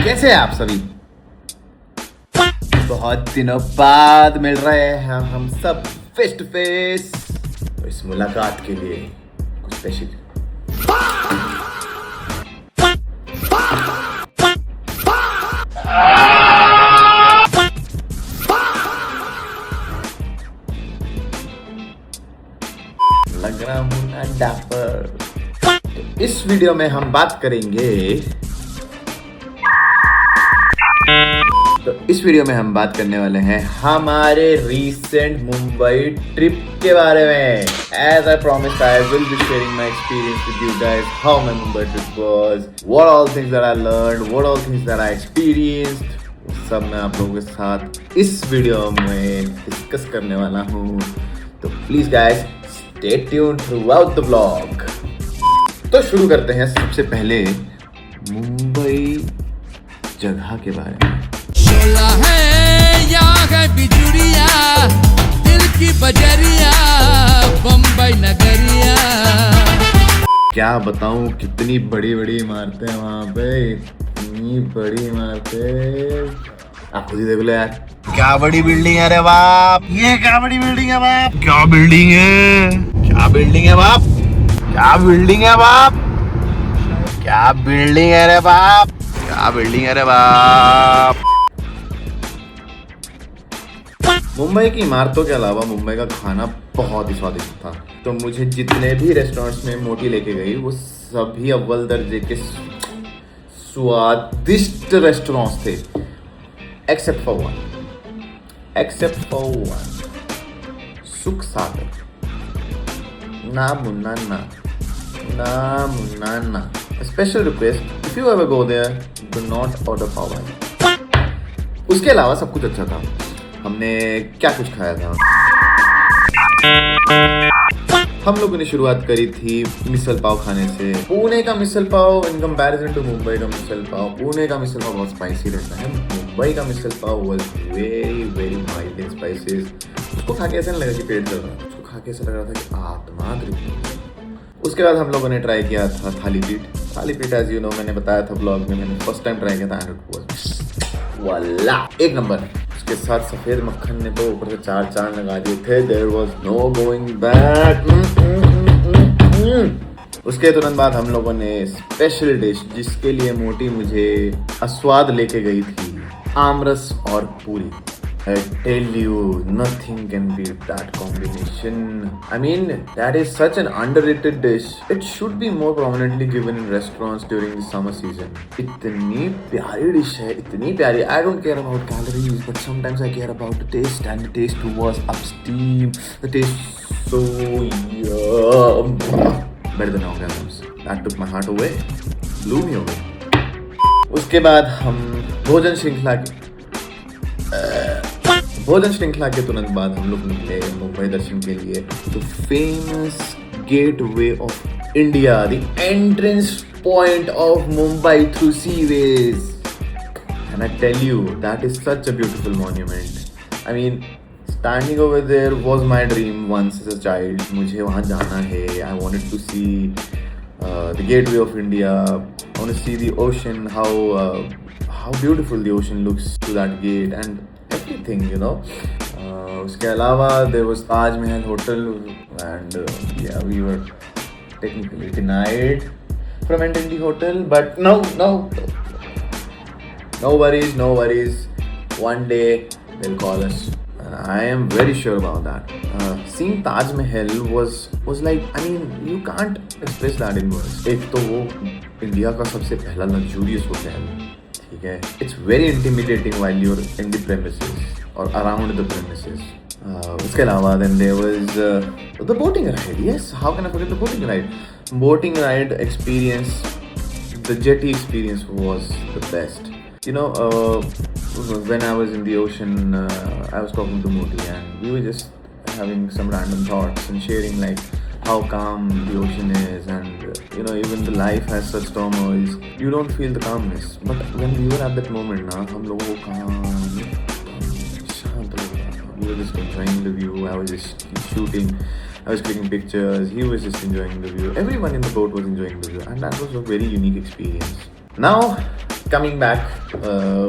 कैसे हैं आप सभी? बहुत दिनों बाद मिल रहे हैं हम सब फेस टू फेस। इस मुलाकात के लिए कुछ स्पेशल लग रहा हूं ना डैपर। तो इस वीडियो में हम बात करेंगे बात करने वाले हैं हमारे रीसेंट मुंबई ट्रिप के बारे में। As I promised, I will be sharing my experience with you guys, how my Mumbai trip was, what all things that I learned, what all things that I experienced, सब मैं आप लोगों के साथ इस वीडियो में डिस्कस करने वाला हूँ। तो please guys stay tuned throughout the vlog. तो शुरू करते हैं सबसे पहले मुंबई जगह के बारे में। शोला है या है बिजुरिया, दिल की बजरिया, बम्बई नगरिया। क्या बताऊं कितनी बड़ी बड़ी इमारतें हैं वहाँ पे, इतनी बड़ी इमारतें। आप खुद ही देख लो यार, क्या बड़ी बिल्डिंग है रे बाप। ये क्या बड़ी बिल्डिंग है बाप, क्या बिल्डिंग है, क्या बिल्डिंग है बाप, क्या बिल्डिंग है बाप, क्या बिल्डिंग है रे बाप, क्या बिल्डिंग है रे बाप। मुंबई की इमारतों के अलावा मुंबई का खाना बहुत ही स्वादिष्ट था। तो मुझे जितने भी रेस्टोरेंट्स में मोटी लेके गई वो सभी अव्वल दर्जे के स्वादिष्ट रेस्टोरेंट्स थे, एक्सेप्ट फॉर वन, सुख सागर। ना मुन्ना ना, ना मुन्ना ना। Special request, if you ever go there do not order pav bhaji. उसके अलावा सब कुछ अच्छा था। हमने क्या कुछ खाया था, हम लोगों ने शुरुआत करी थी मिसल पाव खाने से। पुणे का मिसल पाव इन कंपैरिजन टू मुंबई का मिसल पाव, पुणे का मिसल पाव बहुत स्पाइसी रहता है। मुंबई का misal pav was very very mild in spices. उसको खा के ऐसा नहीं लगा कि पेट जल रहा है, उसको खा के ऐसा लग रहा था कि आत्मा तृप्त। उसके बाद हम लोगों ने ट्राई किया था थाली पीठ। एज यू नो, मैंने बताया था ब्लॉग में, मैंने फर्स्ट टाइम ट्राई किया था एंड इट वाज वाला एक नंबर। के साथ सफेद मक्खन ने तो ऊपर से चार चांद लगा दिए थे। There was no going back. उसके तुरंत बाद हम लोगों ने स्पेशल डिश, जिसके लिए मोटी मुझे आस्वाद लेके गई थी, आमरस और पूरी। I tell you, nothing can beat that combination. I mean, that is such an underrated dish. It should be more prominently given in restaurants during the summer season. इतनी प्यारी डिश है, इतनी प्यारी। I don't care about calories, but sometimes I care about the taste, and the taste was up steam. The taste so yum. Better than orgasms. That took my heart away, blew me away. उसके बाद हम भोजन श्रृंखला के तुरंत बाद हम लोग निकले मुंबई दर्शन के लिए। The famous Gateway of India, the entrance point of Mumbai through seaways. And I tell you, that is such a beautiful monument. I mean, standing over there was my dream once as a child. मुझे वहाँ जाना है। I wanted to see the Gateway of India. I want to see the ocean, how beautiful the ocean looks to that gate and everything, you know. उसके अलावा there was Taj Mahal Hotel and yeah, we were technically denied from entering the hotel, but no worries. One day they'll call us. I am very sure about that. Seeing Taj Mahal was like, I mean, you can't express that in words. एक तो वो India का सबसे पहला luxurious hotel, ठीक है। It's very intimidating while you're in the premises or around the premises. उसके अलावा then there was the boating ride. Yes, how can I forget the boating ride? Boating ride experience, the jetty experience was the best. You know, when I was in the ocean, I was talking to Moti and we were just having some random thoughts and sharing like how calm the ocean is, and you know, even the life has such turmoils. You don't feel the calmness, but when we were at that moment, na, हम लोगों को शांत लग रहा था. We were just enjoying the view. I was just shooting. I was clicking pictures. He was just enjoying the view. Everyone in the boat was enjoying the view, and that was a very unique experience. Now, coming back,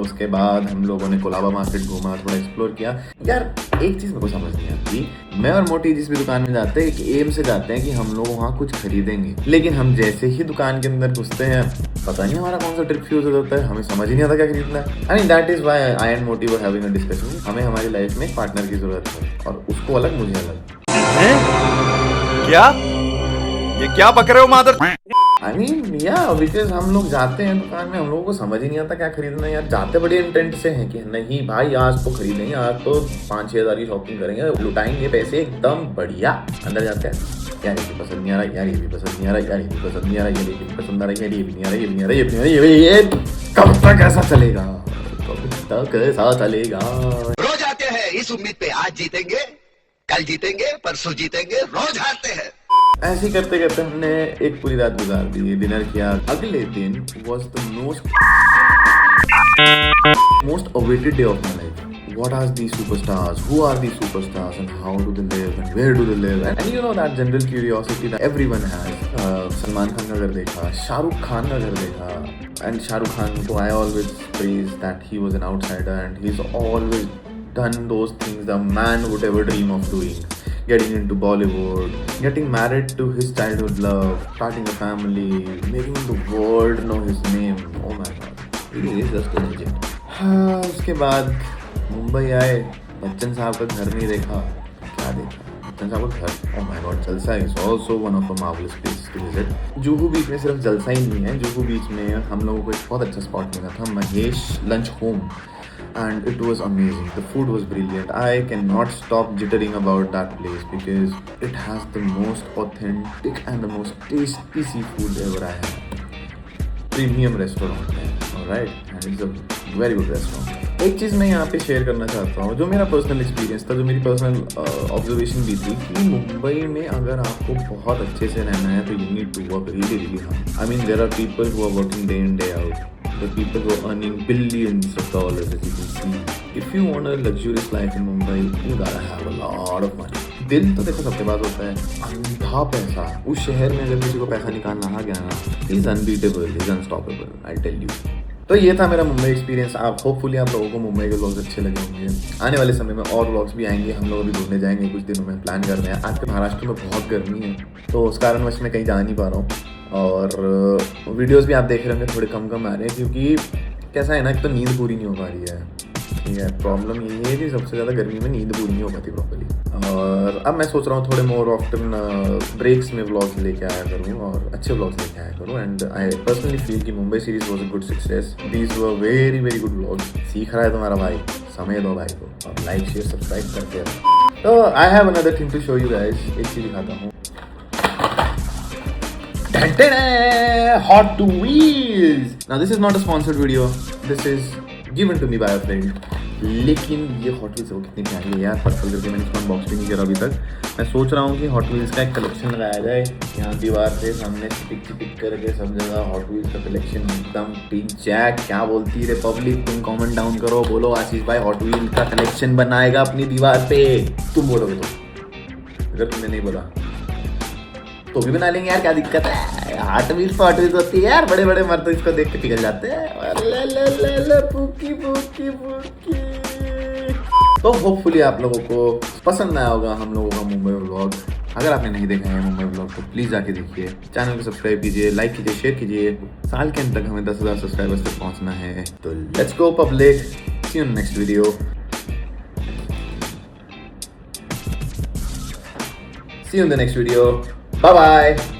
उसके बाद हम लोगों ने Colaba market घूमा, थोड़ा explore किया। यार एक चीज़ मेरे को समझ नहीं आती, मैं और मोटी जिस भी दुकान में जाते हैं एक एम से जाते हैं कि हम लोग वहाँ कुछ खरीदेंगे, लेकिन हम जैसे ही दुकान के अंदर घुसते हैं पता नहीं हमारा कौन सा ट्रिप फ्यूज हो जाता है, हमें समझ ही नहीं आता क्या खरीदना है। I mean that is why I and Morty were having a discussion, हमें हमारी लाइफ में एक पार्टनर की जरूरत है, और उसको अलग मुझे अलग। क्या ये क्या बक रहे हो मादर? आई मीन या बिकॉज हम लोग जाते हैं दुकान में, हम लोगों को समझ ही नहीं आता क्या खरीदना है यार। जाते बड़े इंटेंट से हैं कि नहीं भाई आज तो खरीदेंगे, आज तो 5-6 हज़ार की शॉपिंग करेंगे, लुटाएंगे पैसे एकदम बढ़िया। अंदर जाते हैं यार ये भी पसंद नहीं आ रहा, यार ये भी पसंद नहीं आ रहा, यार ये भी पसंद नहीं आ रहा, ये भी पसंद आ रहा, यार ये भी नहीं आ रहा, ये भी नहीं आ रहा, ये भी नहीं आ रहा, ये कब तक ऐसा चलेगा, कब तक ऐसा चलेगा। रोज आते हैं इस उम्मीद पे आज जीतेंगे, कल जीतेंगे, परसों जीतेंगे, रोज हारते हैं। ऐसे ही करते करते हमने एक पूरी रात गुजार दी, डिनर किया। अगले दिन was the most awaited day of my life. What are these superstars? Who are these superstars? And how do they live? And where do they live? And you know that general curiosity that everyone has. Salman Khan का घर देखा, शाहरुख खान का घर देखा, and Shahrukh Khan को I always praise that he was an outsider and he's always done those things the man would ever dream of doing. Getting into Bollywood, getting married to his childhood love, starting a family, making the world know his name. Oh my God, he is just a legend. उसके बाद मुंबई आए, बच्चन साहब का घर नहीं देखा। क्या देखा? बच्चन साहब का घर, oh my God, जलसा is also one of a marvelous place to visit. Juhu बीच में सिर्फ जलसा ही नहीं है, जुहू बीच में हम लोगों को एक बहुत अच्छा स्पॉट मिला था, Mahesh lunch home, and it was amazing. The food was brilliant. I cannot stop jittering about that place because it has the most authentic and the most tasty seafood ever I had. Premium restaurant है, alright, and it's a very good restaurant. एक चीज़ मैं यहाँ पे share करना चाहता हूँ, जो मेरा पर्सनल एक्सपीरियंस था, जो मेरी पर्सनल ऑब्जर्वेशन भी थी, कि मुंबई में अगर आपको बहुत अच्छे से रहना है तो you need to work really hard. I mean there are people who are working day in day out. The people who are earning billions of dollars, as you can see. If you want a luxurious life in Mumbai, you gotta have a lot of money. दिल तो देखो सबके पास होता है, अंधा पैसा. उस शहर में अगर किसी को पैसा निकालना आ गया ना, he's unbeatable, he's unstoppable, I tell you. तो ये था मेरा मुंबई एक्सपीरियंस. आप होपफुली आप लोगों को मुंबई के व्लॉग्स अच्छे लगे होंगे. आने वाले समय में और व्लॉग्स भी आएंगे, हम लोग भी घूमने जाएंगे कुछ दिनों में, प्लान कर रहे हैं. आज के महाराष्ट्र में बहुत गर्मी है, तो उस कारणवश मैं कहीं जा नहीं पा रहा हूँ, और वीडियोस भी आप देख रहे होंगे थोड़े कम आ रहे हैं, क्योंकि कैसा है ना, एक तो नींद पूरी नहीं हो पा रही है. ठीक है, प्रॉब्लम यही है कि सबसे ज़्यादा गर्मी में नींद पूरी नहीं हो पाती प्रॉपर्ली. और अब मैं सोच रहा हूँ थोड़े मोर ऑफ्टन ब्रेक्स में व्लॉग्स लेके आया करूँ और अच्छे व्लॉग्स लेके आया करूँ. एंड आई पर्सनली फील कि Mumbai series was a good success. These were very good vlogs. सीख रहा है तुम्हारा भाई, समय दो भाई को, और लाइक शेयर सब्सक्राइब करते रहो. तो I have another thing to show you guys. एक चीज़ दिखाता हूँ. Hot Wheels. Now this is not a sponsored video. This is given to me by a friend. लेकिन ये Hot Wheels वो कितनी प्यारी है यार. पर्पल करके मैंने इसको अनबॉक्स भी नहीं करा अभी तक. मैं सोच रहा हूँ कि Hot Wheels का एक कलेक्शन लगाया जाए. यहाँ दीवार पे सामने चिपिक करके सब जगह Hot Wheels का कलेक्शन एकदम टिक जैक. क्या बोलती है पब्लिक? तुम कमेंट डाउन करो, बोलो आशीष भाई Hot Wheels का कलेक्शन बनाएगा अपनी दीवार पे. तुम बोलोगे तो, अगर तुमने नहीं बोला तो भी बना लेंगे यार, क्या दिक्कत है. हॉट व्हील्स होती है यार, बड़े बड़े मर्द तो इसको देख के पिघल जाते हैं. पूकी. तो होपफुली आप लोगों को पसंद आया होगा हम लोगों का मुंबई व्लॉग. अगर आपने नहीं देखा है मुंबई व्लॉग तो प्लीज़ जाके देखिए. चैनल को सब्सक्राइब कीजिए, लाइक कीजिए, शेयर कीजिए. साल के अंत तक हमें 10,000 सब्सक्राइबर्स तक पहुंचना है. तो let's go public. See you in next video. See you in the next video. Bye bye.